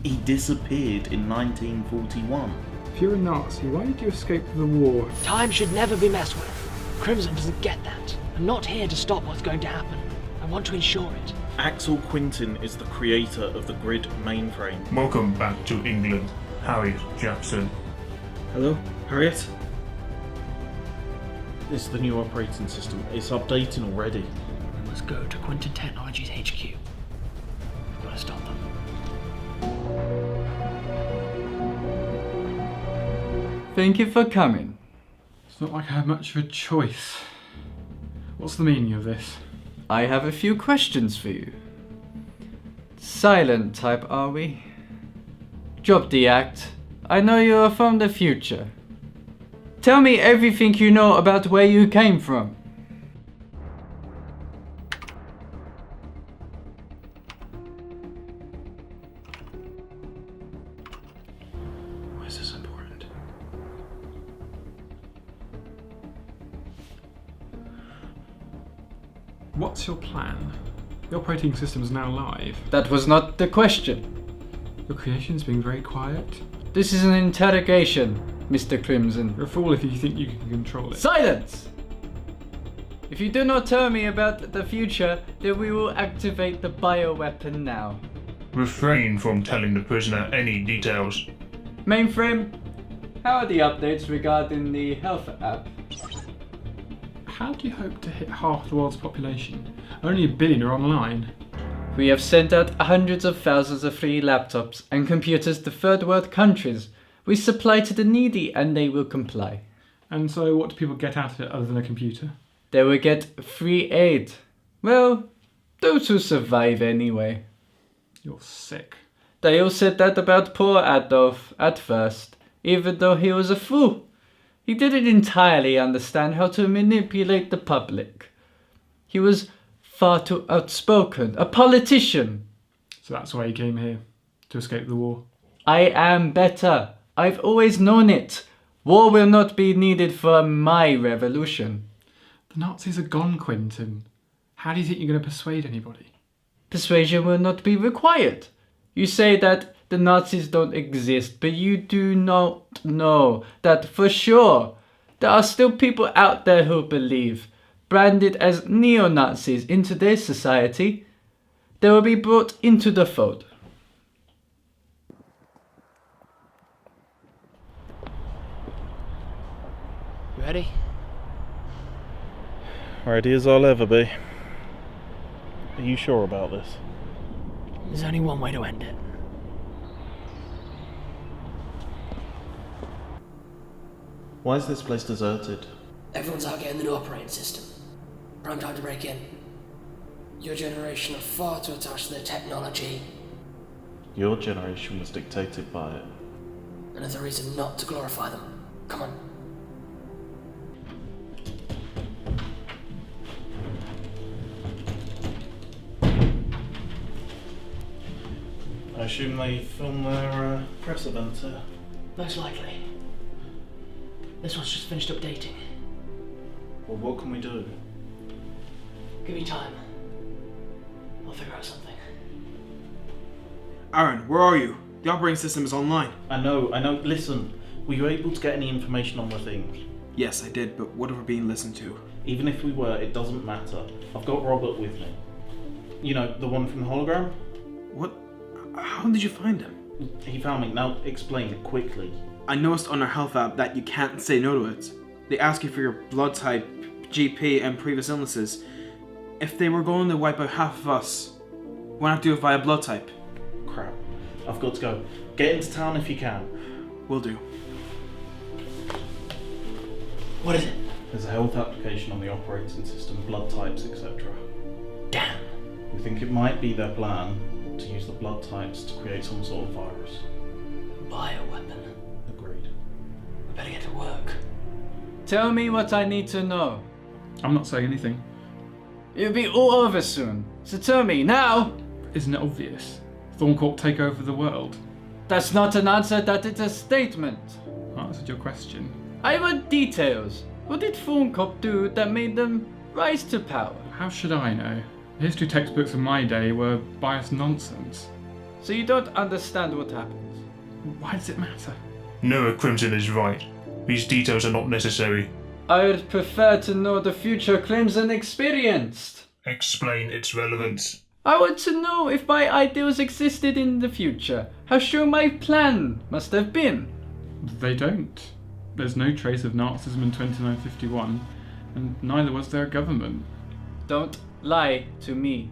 He disappeared in 1941. If you're a Nazi, why did you escape the war? Time should never be messed with. Crimson doesn't get that. I'm not here to stop what's going to happen. I want to ensure it. Axel Quintin is the creator of the grid mainframe. Welcome back to England, Harriet Jackson. Hello, Harriet? It's the new operating system. It's updating already. We must go to Quintin Technologies HQ. We've got to stop them. Thank you for coming. It's not like I have much of a choice. What's the meaning of this? I have a few questions for you. Silent type, are we? Drop the act. I know you are from the future. Tell me everything you know about where you came from. Why is this important? What's your plan? The operating system is now live. That was not the question. Your creation's being very quiet. This is an interrogation, Mr. Crimson. You're a fool if you think you can control it. Silence! If you do not tell me about the future, then we will activate the bioweapon now. Refrain from telling the prisoner any details. Mainframe, how are the updates regarding the health app? How do you hope to hit half the world's population? Only 1 billion are online. We have sent out hundreds of thousands of free laptops and computers to third world countries. We supply to the needy and they will comply. And so what do people get out of it other than a computer? They will get free aid. Well, those who survive anyway. You're sick. They all said that about poor Adolf at first, even though he was a fool. He didn't entirely understand how to manipulate the public. He was far too outspoken, a politician. So that's why you came here, to escape the war. I am better. I've always known it. War will not be needed for my revolution. The Nazis are gone, Quintin. How do you think you're going to persuade anybody? Persuasion will not be required. You say that the Nazis don't exist, but you do not know that for sure. There are still people out there who believe, branded as neo-Nazis in today's society. They will be brought into the fold. You ready? Ready as I'll ever be. Are you sure about this? There's only one way to end it. Why is this place deserted? Everyone's out getting the new operating system. Prime time to break in. Your generation are far too attached to their technology, Your generation was dictated by it. and there's a reason not to glorify them. Come on. I assume they film their press event here. Most likely. This one's just finished updating. Well, what can we do? Give me time. I'll figure out something. Aaron, where are you? The operating system is online. I know. Listen, were you able to get any information on the thing? Yes, I did, but what if we're being listened to? Even if we were, it doesn't matter. I've got Robert with me. You know, the one from the hologram? What? How did you find him? He found me. Now, explain it quickly. I noticed on our health app that you can't say no to it. They ask you for your blood type, GP, and previous illnesses. If they were going to wipe out half of us, why not do it via blood type? Crap. I've got to go. Get into town if you can. Will do. What is it? There's a health application on the operating system, blood types, etc. Damn. We think it might be their plan to use the blood types to create some sort of virus. Bioweapon. Agreed. We better get to work. Tell me what I need to know. I'm not saying anything. It'll be all over soon. So tell me now. Isn't it obvious? Thorncorp take over the world. That's not an answer, that is a statement. I answered your question. I want details. What did Thorncorp do that made them rise to power? How should I know? The history textbooks of my day were biased nonsense. so you don't understand what happens. Why does it matter? Noah Crimson is right. These details are not necessary. I would prefer to know the future Crimson experienced. Explain its relevance. I want to know if my ideals existed in the future, how sure my plan must have been. They don't. There's no trace of Nazism in 2951, and neither was there a government. Don't lie to me.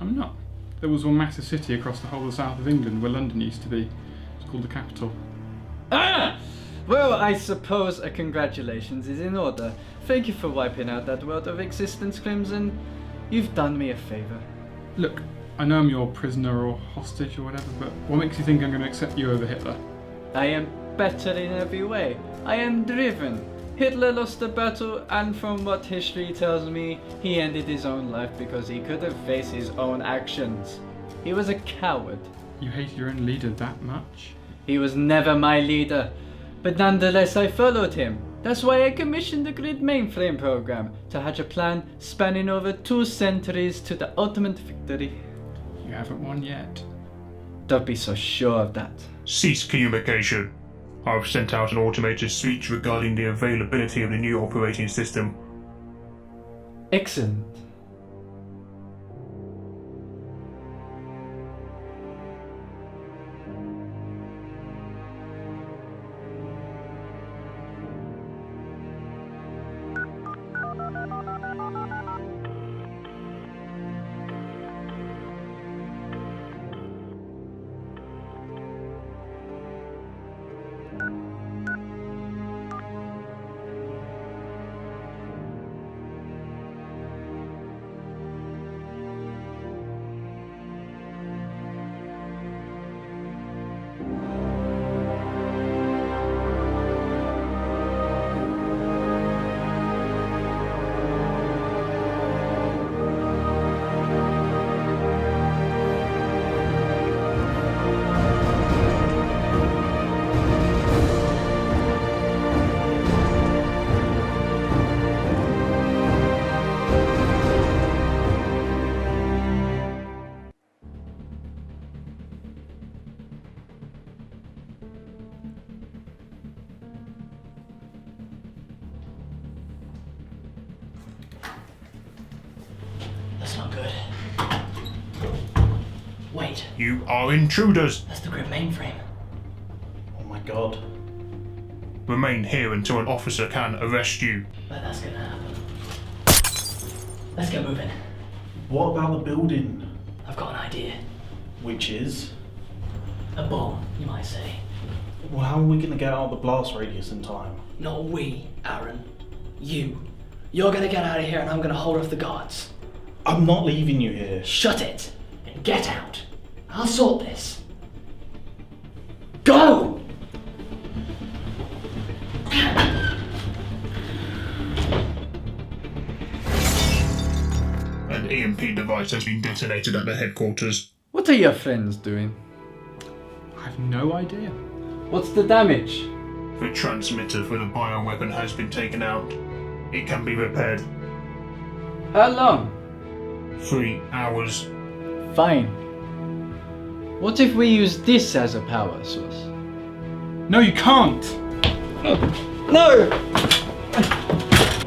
I'm not. There was one massive city across the whole of the south of England where London used to be. It's called the capital. Ah! Well, I suppose a congratulations is in order. Thank you for wiping out that world of existence, Crimson. You've done me a favour. Look, I know I'm your prisoner or hostage or whatever, but what makes you think I'm going to accept you over Hitler? I am better in every way. I am driven. Hitler lost the battle, and from what history tells me, he ended his own life because he couldn't face his own actions. He was a coward. You hate your own leader that much? He was never my leader, but nonetheless I followed him. That's why I commissioned the Grid Mainframe program, to hatch a plan spanning over 2 centuries to the ultimate victory. You haven't won yet. Don't be so sure of that. Cease communication. I've sent out an automated speech regarding the availability of the new operating system. Excellent. That's not good. Wait, You are intruders. that's the Grid Mainframe. Oh my god. Remain here until an officer can arrest you. But that's gonna happen. Let's get moving. What about the building? I've got an idea. Which is? A bomb, you might say. Well, how are we going to get out of the blast radius in time? Not we, Aaron. You. You're gonna get out of here and I'm gonna hold off the guards. I'm not leaving you here. Shut it and get out. I'll sort this. Go! An EMP device has been detonated at the headquarters. What are your friends doing? I have no idea. What's the damage? The transmitter for the bioweapon has been taken out. It can be repaired. How long? 3 hours. Fine. What if we use this as a power source? No, you can't! No!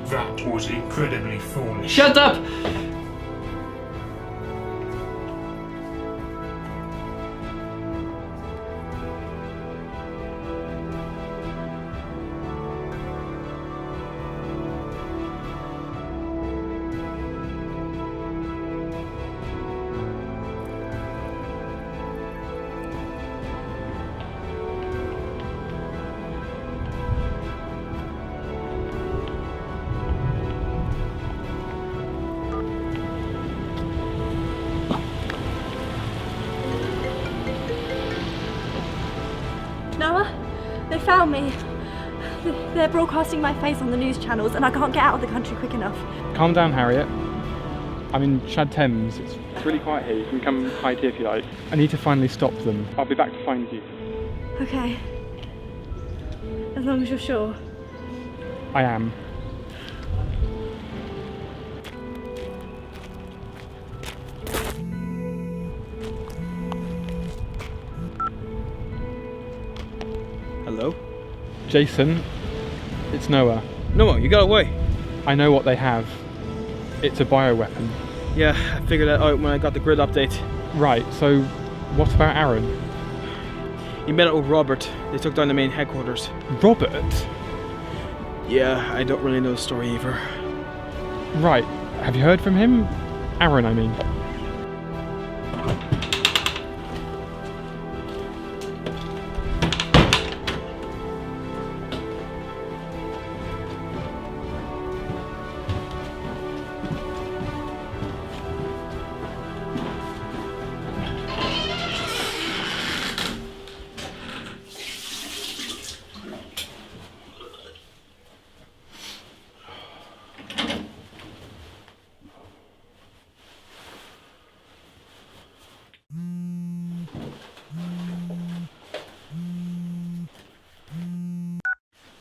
That was incredibly foolish. Shut up! Noah, they found me. They're broadcasting my face on the news channels and I can't get out of the country quick enough. Calm down, Harriet. I'm in Shad Thames. It's really quiet here. You can come hide here if you like. I need to finally stop them. I'll be back to find you. Okay. As long as you're sure. I am. Jason, it's Noah. Noah, you got away. I know what they have. It's a bioweapon. Yeah, I figured that out when I got the grid update. Right, so what about Aaron? He met up with Robert. They took down the main headquarters. Robert? Yeah, I don't really know the story either. Right, have you heard from him? Aaron, I mean.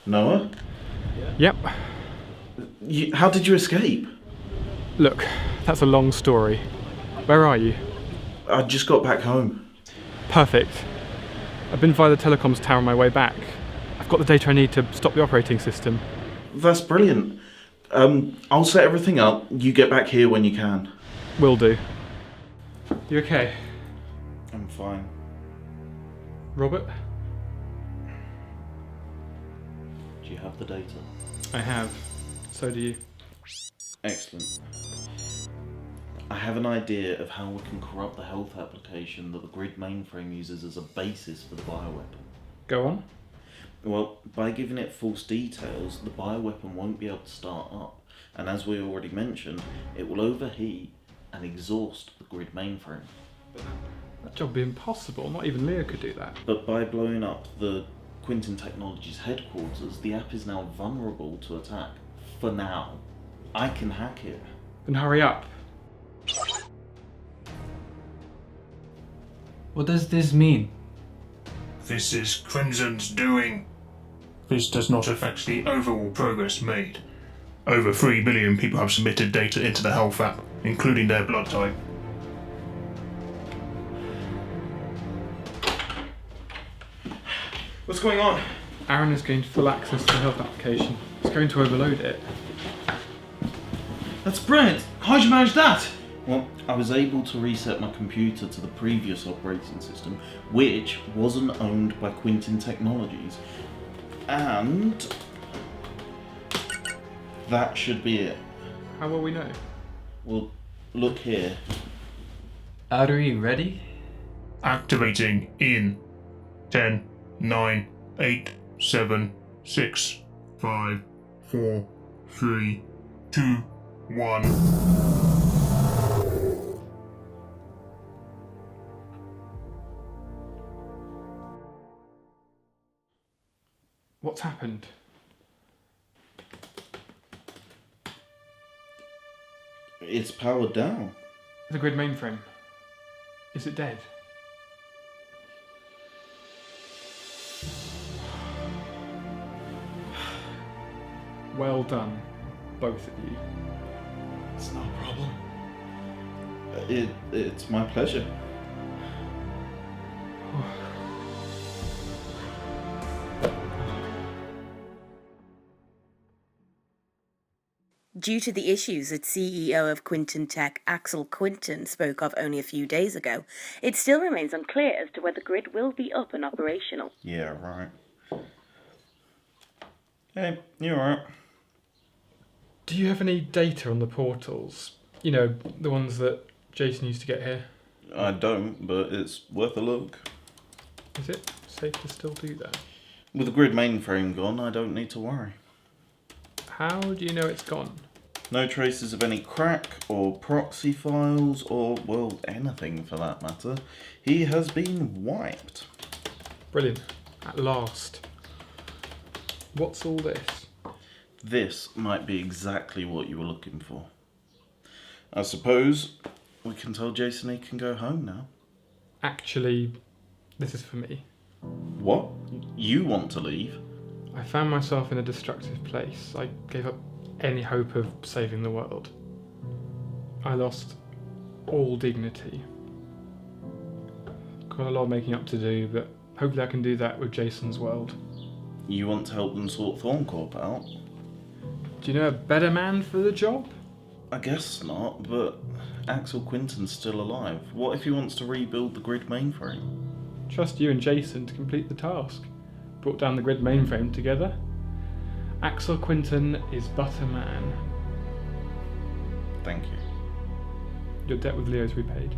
Noah? Yep. How did you escape? Look, that's a long story. Where are you? I just got back home. Perfect. I've been via the telecoms tower on my way back. I've got the data I need to stop the operating system. That's brilliant. I'll set everything up. You get back here when you can. Will do. You okay? I'm fine. Robert? Do you have the data? I have. So do you. Excellent. I have an idea of how we can corrupt the health application that the grid mainframe uses as a basis for the bioweapon. Go on. Well, by giving it false details, the bioweapon won't be able to start up, and as we already mentioned, it will overheat and exhaust the grid mainframe. That job would be impossible. Not even Leo could do that. But by blowing up the Quintin Technologies headquarters, the app is now vulnerable to attack. For now. I can hack it. Then hurry up. What does this mean? This is Crimson's doing. This does not affect the overall progress made. Over 3 billion people have submitted data into the health app, including their blood type. What's going on? Aaron has gained full access to the health application. He's going to overload it. That's brilliant. How'd you manage that? Well, I was able to reset my computer to the previous operating system, which wasn't owned by Quintin Technologies. And that should be it. How will we know? Well, look here. Are we ready? Activating in 10, 9, 8, 7, 6, 5, 4, 3, 2, 1. What's happened? It's powered down. The grid mainframe. Is it dead? Well done, both of you. It's no problem. It's my pleasure. Due to the issues that CEO of Quintin Tech, Axel Quintin, spoke of only a few days ago, it still remains unclear as to whether the grid will be up and operational. Yeah, right. Hey, you alright? Do you have any data on the portals? You know, the ones that Jason used to get here? I don't, but it's worth a look. Is it safe to still do that? With the grid mainframe gone, I don't need to worry. How do you know it's gone? No traces of any crack or proxy files or, well, anything for that matter. He has been wiped. Brilliant. At last. What's all this? This might be exactly what you were looking for. I suppose we can tell Jason he can go home now. Actually, this is for me. What? You want to leave? I found myself in a destructive place. I gave up any hope of saving the world. I lost all dignity. Got a lot of making up to do, but hopefully I can do that with Jason's world. You want to help them sort Thorncorp out? Do you know a better man for the job? I guess not, but Axel Quintin's still alive. What if he wants to rebuild the grid mainframe? Trust you and Jason to complete the task. Brought down the grid mainframe together. Axel Quintin is but a man. Thank you. Your debt with Leo's repaid.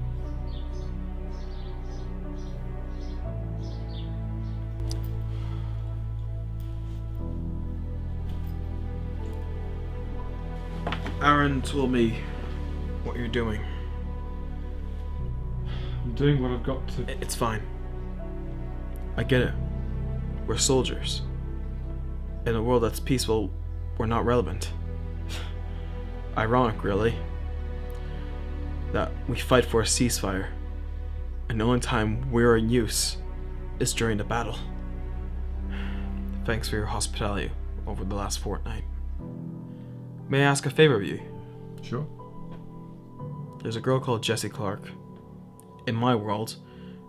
Aaron told me what you're doing. I'm doing what I've got to. It's fine. I get it. We're soldiers. In a world that's peaceful, we're not relevant. Ironic, really, that we fight for a ceasefire, and the only time we're in use is during the battle. Thanks for your hospitality over the last fortnight. May I ask a favor of you? Sure. There's a girl called Jessie Clark. In my world,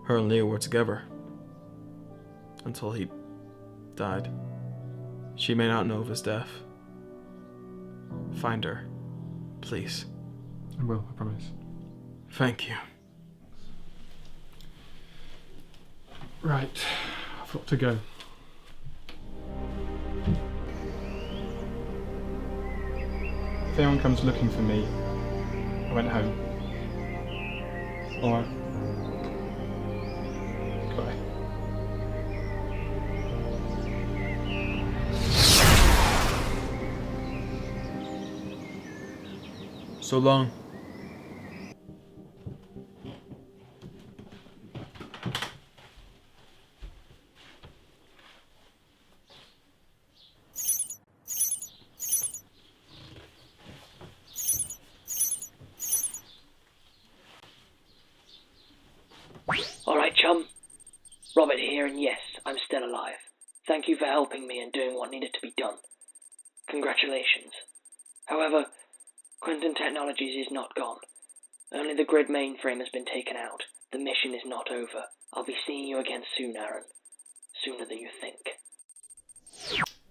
her and Leo were together. Until he died. She may not know of his death. Find her, please. I will, I promise. Thank you. Right, I've got to go. If anyone comes looking for me, I went home. Alright. Goodbye. So long. Alright, chum. Robert here, and yes, I'm still alive. Thank you for helping me and doing what needed to be done. Congratulations. However, Quintin Technologies is not gone. Only the grid mainframe has been taken out. The mission is not over. I'll be seeing you again soon, Aaron. Sooner than you think.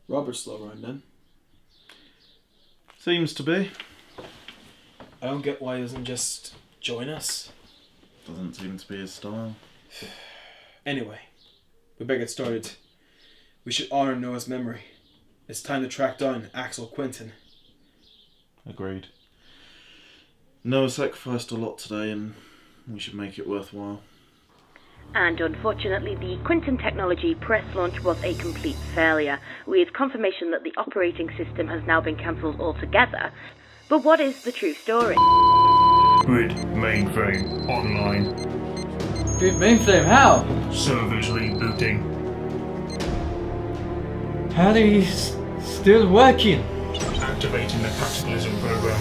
Robert's slow run then. Seems to be. I don't get why he doesn't just join us. Doesn't seem to be his style. Anyway, we better get started. We should honor Noah's memory. It's time to track down Axel Quintin. Agreed. Noah sacrificed a lot today and we should make it worthwhile. And unfortunately, the Quintin Technology press launch was a complete failure, with confirmation that the operating system has now been cancelled altogether. But what is the true story? Grid mainframe online. Grid mainframe, how? Servers rebooting. How are you still working? Activating the Cataclysm program.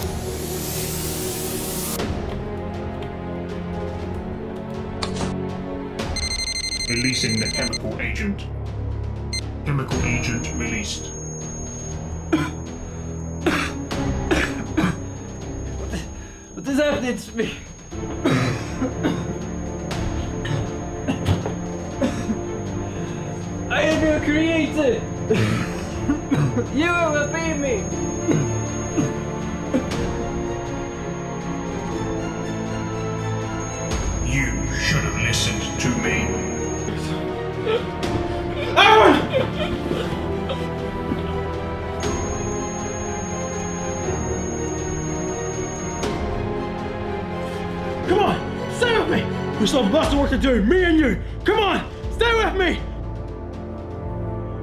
Releasing the chemical agent. Chemical agent released. What is happening to me? I am your creator! You will obey me! You should have listened to me. Come on! Stay with me! We still have lots of work to do, me and you! Come on! Stay with me!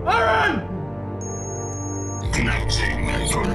Aaron! Connecting from